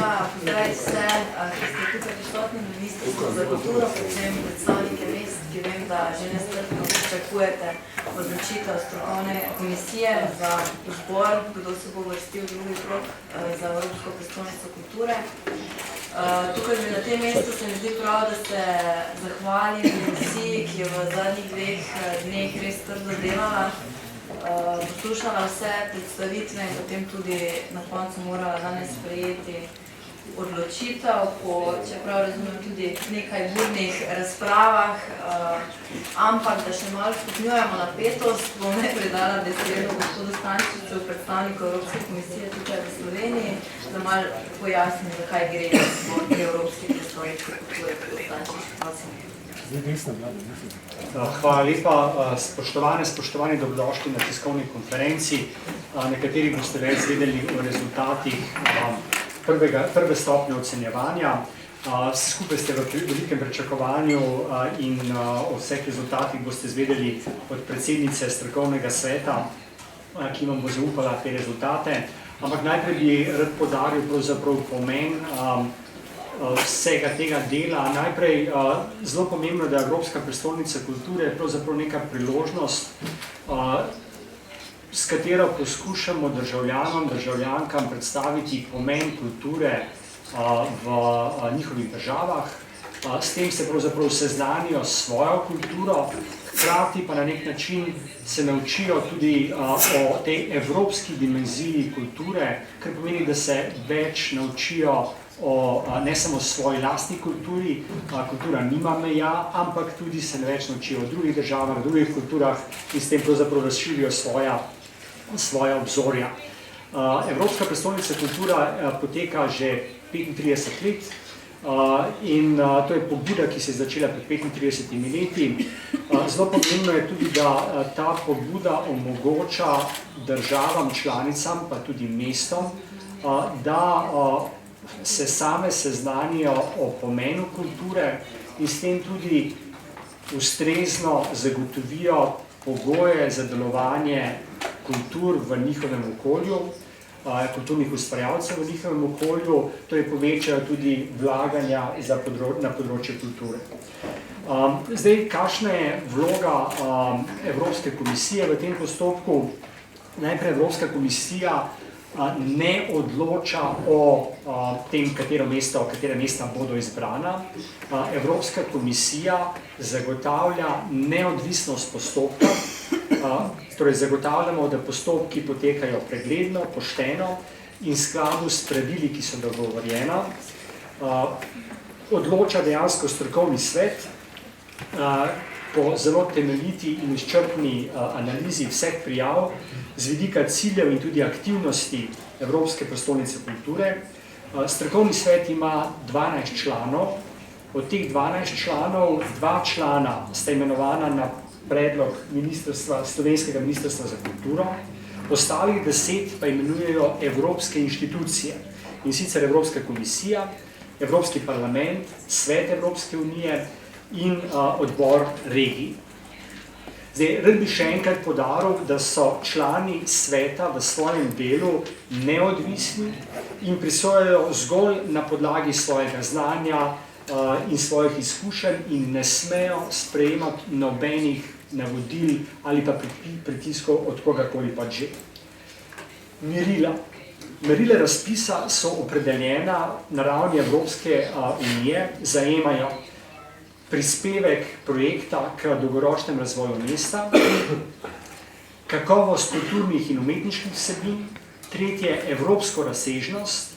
želela pozdraviti vse, ki ste tukaj prisotni na Ministrstvu za kulturo, predvsem predstavnike mest, ki vem, da že nestrpno pričakujete odločitev strokovne komisije za izbor, kdo se bo uvrstil v drugi krog za Evropsko prestolnico kulture. Tukaj že na tem mestu se mi zdi prav, da se zahvalim komisiji, ki je v zadnjih 2 dneh res trdo delala, poslušala vse predstavitve in potem tudi na koncu morala danes sprejeti odločitev, po, čeprav razumem, tudi nekaj burnih razpravah, ampak da še malo stopnjujemo napetost, bom najprej dala besedo gospodu Stančiču, predstavniku Evropske komisije tukaj v Sloveniji, da malo pojasnim, zakaj gre v Evropski prestolnici kulture. Hvala lepa, spoštovani dobrodošli na tiskovni konferenci, na kateri boste več zvedeli o rezultatih prve stopnje ocenjevanja. Vsi skupaj ste v velikem pričakovanju in o vseh rezultatih boste zvedeli od predsednice strokovnega sveta, ki vam bo zaupala te rezultate. Ampak najprej bi rad poudaril pravzaprav pomen vsega tega dela. Najprej zelo pomembno, da je Evropska prestolnica kulture pravzaprav neka priložnost, s katero poskušamo državljankam predstaviti pomen kulture v njihovih državah. S tem se pravzaprav seznanijo s svojo kulturo, hkrati pa na nek način se naučijo tudi o tej evropski dimenziji kulture, kar pomeni, da se več naučijo ne samo o svoji lastni kulturi, kultura nima meja, ampak tudi se več naučijo o drugih državah, drugih kulturah in s tem pravzaprav razširijo svoja obzorja. Evropska prestolnica kultura poteka že 35 let in to je pobuda, ki se je začela pred 35 leti. Zelo pomembno je tudi, da ta pobuda omogoča državam, članicam, pa tudi mestom, da se same seznanijo o pomenu kulture in s tem tudi ustrezno zagotovijo pogoje za delovanje kultur v njihovem okolju, kulturnih ustvarjalcev v njihovem okolju, to je povečajo tudi vlaganja na področje kulture. Zdaj, kakšna je vloga Evropske komisije v tem postopku? Najprej Evropska komisija ne odloča o tem, katera mesta bodo izbrana. Evropska komisija zagotavlja neodvisnost postopka, torej zagotavljamo, da postopki potekajo pregledno, pošteno in skladu s pravili, ki so dogovorjena. Odloča dejansko strokovni svet po zelo temeljiti in izčrpni analizi vseh prijav z vidika ciljev in tudi aktivnosti Evropske prestolnice kulture. Strokovni svet ima 12 članov, od teh 12 članov 2 člana sta imenovana na predlog Slovenskega ministrstva za kulturo, ostalih 10 pa imenujejo evropske inštitucije, in sicer Evropska komisija, Evropski parlament, Svet Evropske unije in odbor regij. Zdaj, rad bi še enkrat poudaril, da so člani sveta v svojem delu neodvisni in presojajo zgolj na podlagi svojega znanja in svojih izkušenj in ne smejo sprejemati nobenih navodil ali pa pritiskov od kogarkoli pa že. Merila razpisa so opredeljena na ravni Evropske unije, zajemajo prispevek projekta k dolgoročnem razvoju mesta, kakovost kulturnih in umetniških vsebin, tretje evropsko razsežnost,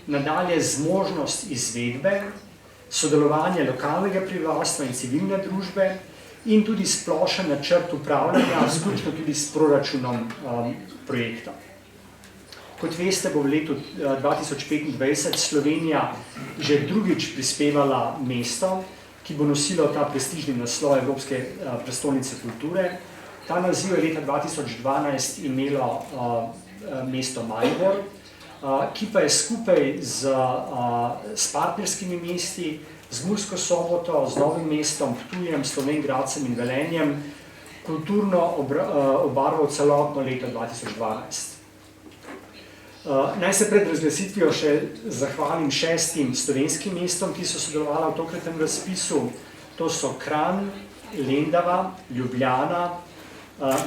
nadalje zmožnost izvedbe, sodelovanje lokalnega prebivalstva in civilne družbe in tudi splošen načrt upravljanja, vključno tudi s proračunom projekta. Kot veste, bo v letu 2025 Slovenija že drugič prispevala mesto, ki bo nosilo ta prestižni naslov Evropske prestolnice kulture. Ta naziv je leta 2012 imelo mesto Maribor, ki pa je skupaj s partnerskimi mesti, z Mursko Soboto, z Novim mestom, Ptujem, Slovenj Gradcem in Velenjem kulturno obarval celotno leto 2012. Naj se pred razglasitvijo še zahvalim 6 slovenskim mestom, ki so sodelovali v tokratnem razpisu. To so Kranj, Lendava, Ljubljana,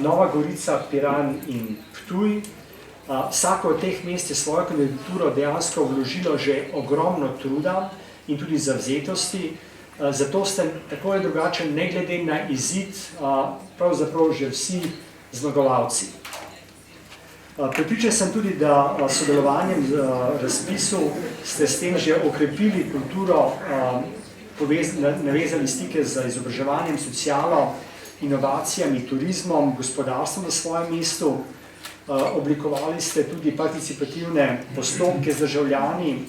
Nova Gorica, Piran in Ptuj. Vsako od teh mest je svojo kandidaturo dejansko vložilo že ogromno truda in tudi zavzetosti, zato ste tako ali drugače, ne glede na izid, pravzaprav že vsi zmagovalci. Prepričan sem tudi, da sodelovanjem v razpisu ste s tem že okrepili kulturo, navezali stike z izobraževanjem, socialo, inovacijami, turizmom, gospodarstvom na svojem mestu. Oblikovali ste tudi participativne postopke z državljani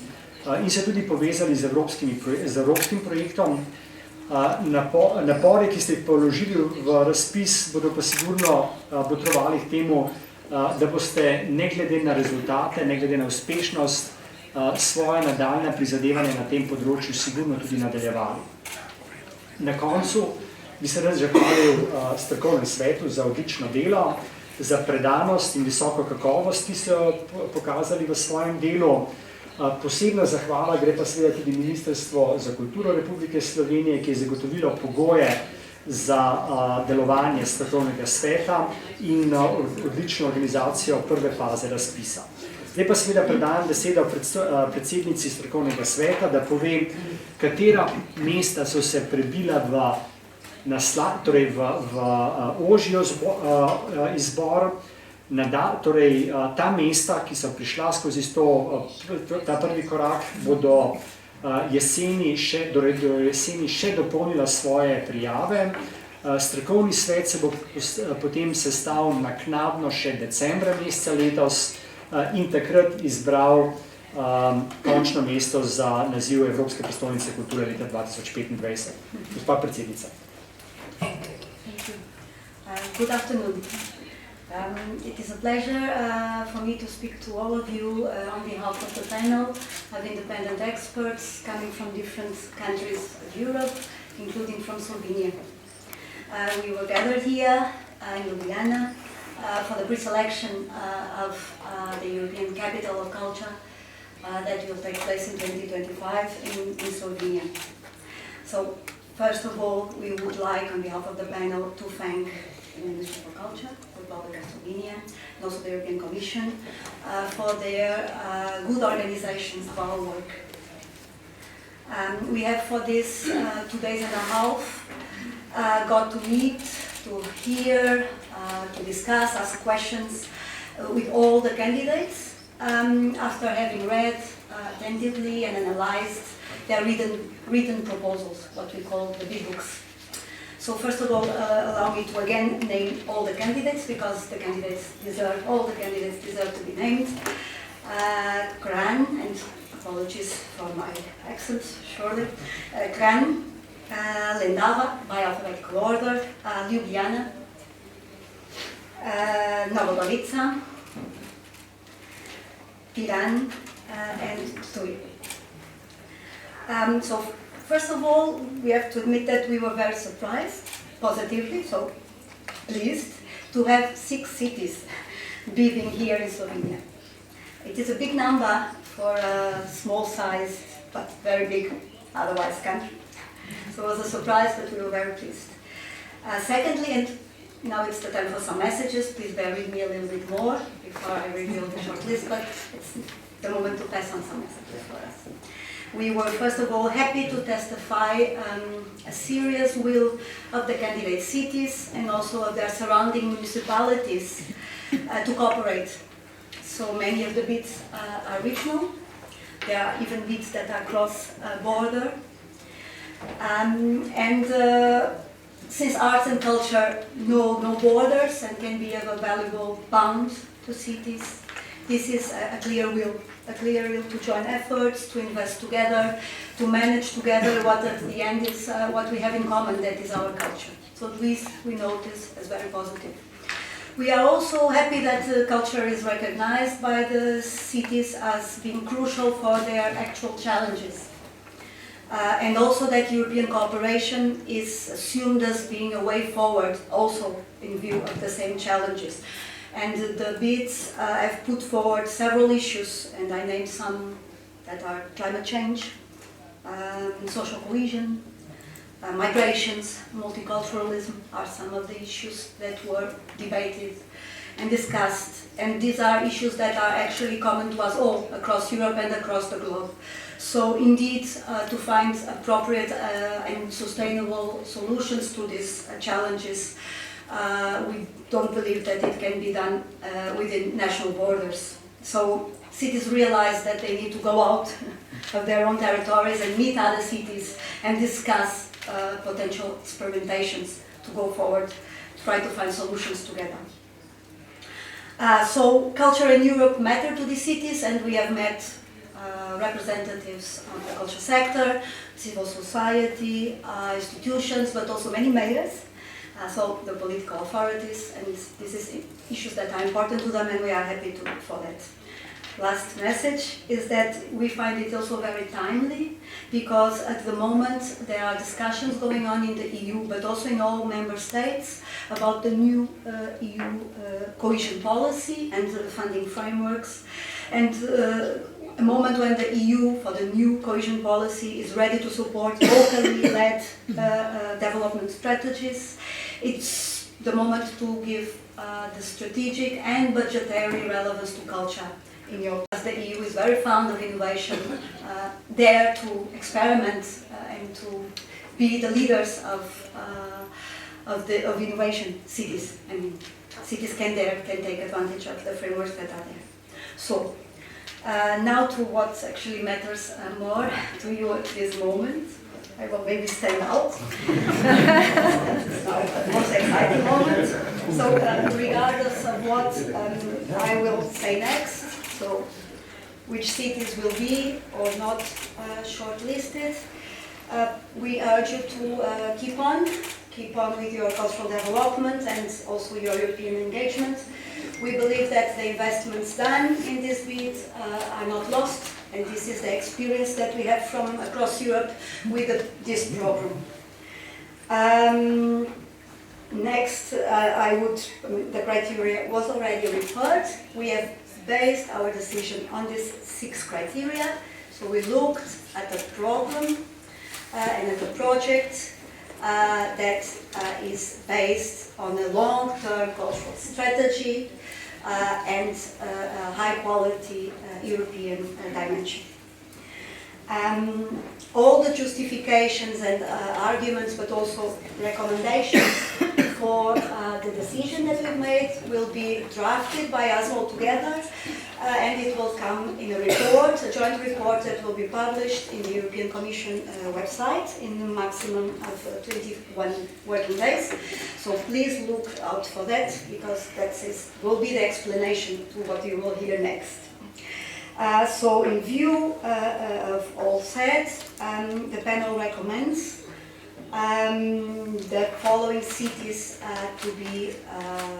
in se tudi povezali z evropskim projektom. Napori, ki ste jih položili v razpis, bodo pa sigurno botrovali k temu, da boste ne glede na rezultate, ne glede na uspešnost, svoje nadaljne prizadevanje na tem področju sigurno tudi nadaljevali. Na koncu bi se rad zahvalil strokovnemu svetu za odlično delo, za predanost in visoko kakovost, ki ste jo pokazali v svojem delu. Posebna zahvala gre pa seveda tudi Ministrstvo za kulturo Republike Slovenije, ki je zagotovilo pogoje za delovanje strokovnega sveta in odlično organizacijo prve faze razpisa. Zdaj pa seveda predajam besedo predsednici strokovnega sveta, da pove, katera mesta so se prebila v ožji izbor, torej ta mesta, ki so prišla skozi ta prvi korak, bodo jeseni še dopolnila svoje prijave. Strokovni svet se bo potem sestal naknadno še decembra meseca letos in takrat izbral končno mesto za naziv Evropske prestolnice kulture leta 2025. Gospa predsednica. Good afternoon. It is a pleasure for me to speak to all of you on behalf of the panel of independent experts coming from different countries of Europe, including from Slovenia. We were gathered here in Ljubljana for the pre-selection of the European Capital of Culture that will take place in 2025 in Slovenia. So, first of all, we would like, on behalf of the panel, to thank the Ministry for Culture, Republic of Slovenia, and also the European Commission for their good organization of our work. We have for this 2 days and a half got to meet, to hear, to discuss, ask questions with all the candidates after having read attentively and analyzed their written proposals, what we call the big books. So first of all, allow me to again name all the candidates, because all the candidates deserve to be named. Kranj, and apologies for my accent, surely. Kranj, Lendava, by alphabetical order, Ljubljana, Nova Gorica, Piran, and Ptuj. So first of all, we have to admit that we were very surprised, positively, so pleased, to have 6 cities bidding here in Slovenia. It is a big number for a small-sized but very big otherwise country. So it was a surprise, but we were very pleased. Secondly, and now it's the time for some messages, please bear with me a little bit more before I reveal the short list, but it's the moment to pass on some messages for us. We were, first of all, happy to testify a serious will of the candidate cities and also of their surrounding municipalities to cooperate. So many of the bids are regional. There are even bids that are cross-border. Since arts and culture know no borders and can be of a valuable bond to cities, this is a clear will to join efforts, to invest together, to manage together what at the end is what we have in common, that is our culture. So this we notice as very positive. We are also happy that culture is recognized by the cities as being crucial for their actual challenges. And also that European cooperation is assumed as being a way forward, also in view of the same challenges. And the bids have put forward several issues, and I named some that are climate change, social cohesion, migrations, multiculturalism are some of the issues that were debated and discussed. And these are issues that are actually common to us all across Europe and across the globe. So indeed, to find appropriate and sustainable solutions to these challenges, we don't believe that it can be done within national borders. So cities realize that they need to go out of their own territories and meet other cities and discuss potential experimentations to go forward, try to find solutions together. So culture in Europe matter to the cities, and we have met representatives of the culture sector, civil society, institutions, but also many mayors, so the political authorities, and this is issues that are important to them, and we are happy for that. Last message is that we find it also very timely, because at the moment there are discussions going on in the EU, but also in all member states, about the new EU cohesion policy and the funding frameworks, and a moment when the EU, for the new cohesion policy, is ready to support locally led development strategies. It's the moment to give the strategic and budgetary relevance to culture in Europe. As the EU is very fond of innovation, dare to experiment and to be the leaders of innovation. Cities, I mean, cities can take advantage of the frameworks that are there. So. Now to what actually matters more to you at this moment. I will maybe stand out. It's not the most exciting moment. So regardless of what I will say next, so which cities will be or not shortlisted, we urge you to keep on with your cultural development and also your European engagement. We believe that the investments done in this bid are not lost, and this is the experience that we have from across Europe with this program. Next, the criteria was already referred. We have based our decision on these 6 criteria. So we looked at the program and at the project that is based on a long-term cultural strategy and a high-quality European dimension. All the justifications and arguments, but also recommendations for the decision that we've made will be drafted by us all together, and it will come in a report, a joint report that will be published in the European Commission website in a maximum of 21 working days. So please look out for that, because that will be the explanation to what you will hear next. So in view of all said, the panel recommends the following cities to be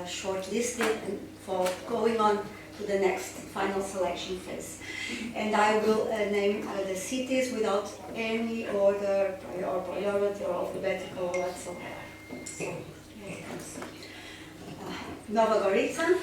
shortlisted and for going on to the next final selection phase. And I will name the cities without any order or priority or alphabetical whatsoever. So here it comes. Nova Gorica.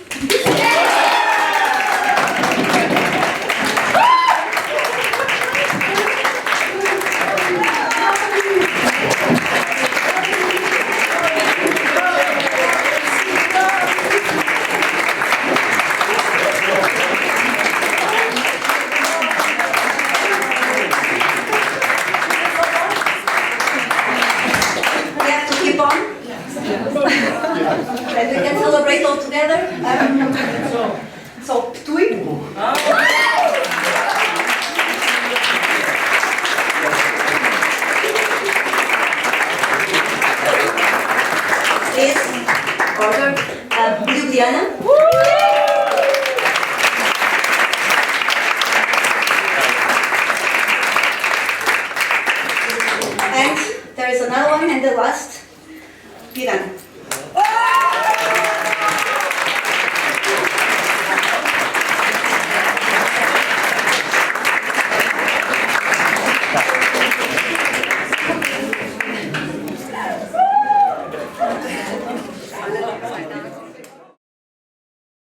And we can celebrate all together. So, Tui. Is order Ljubljana. And there is another one, and the last, Piran.